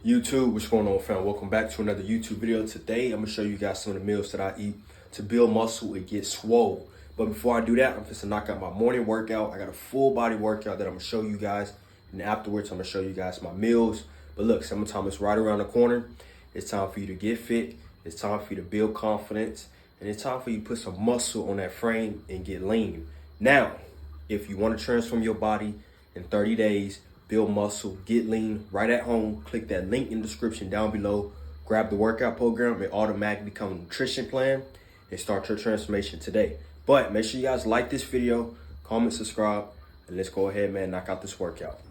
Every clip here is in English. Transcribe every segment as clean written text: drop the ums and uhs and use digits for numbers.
YouTube, what's going on, fam? Welcome back to another YouTube video. Today, I'm gonna show you guys some of the meals that I eat to build muscle and get swole. But before I do that, I'm just gonna knock out my morning workout. I got a full body workout that I'm gonna show you guys, and afterwards, I'm gonna show you guys my meals. But look, summertime is right around the corner. It's time for you to get fit. It's time for you to build confidence, and it's time for you to put some muscle on that frame and get lean. Now, if you want to transform your body in 30 days, build muscle, get lean right at home, click that link in the description down below, grab the workout program, it automatically becomes a nutrition plan, and start your transformation today. But make sure you guys like this video, comment, subscribe, and let's go ahead, man, knock out this workout.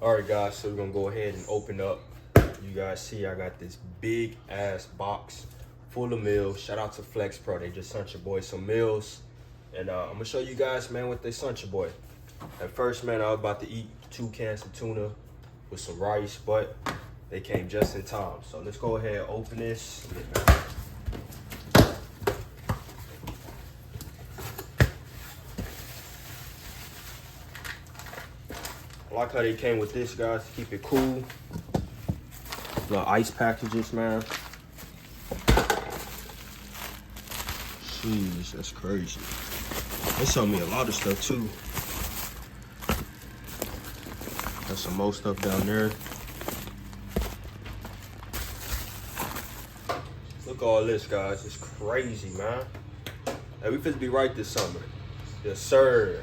All right, guys, so we're gonna go ahead and open up. You guys see I got this big ass box full of meals. Shout out to Flex Pro. They just sent your boy some meals. And I'm gonna show you guys, man, what they sent your boy. At first, man, I was about to eat 2 cans of tuna with some rice, but they came just in time. So let's go ahead and open this. I like how they came with this, guys, to keep it cool. Little ice packages, man. Jeez, that's crazy. They sent me a lot of stuff too. Got some more stuff down there. Look at all this, guys. It's crazy, man. Hey, we finna be right this summer. Yes, sir.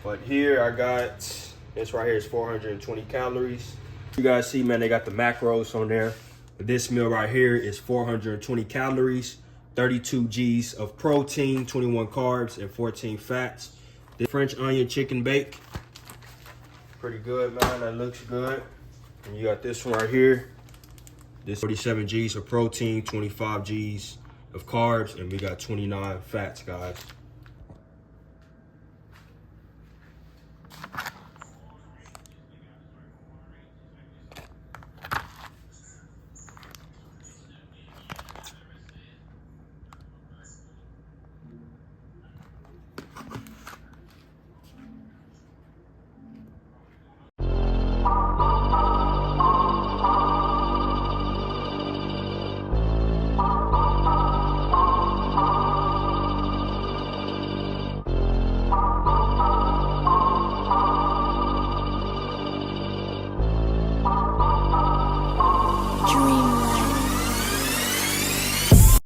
But here I got, this right here is 420 calories. You guys see, man, they got the macros on there. This meal right here is 420 calories, 32 G's of protein, 21 carbs, and 14 fats. The French onion chicken bake. Pretty good, man. That looks good. And you got this one right here. This 47 G's of protein, 25 G's of carbs, and we got 29 fats, guys.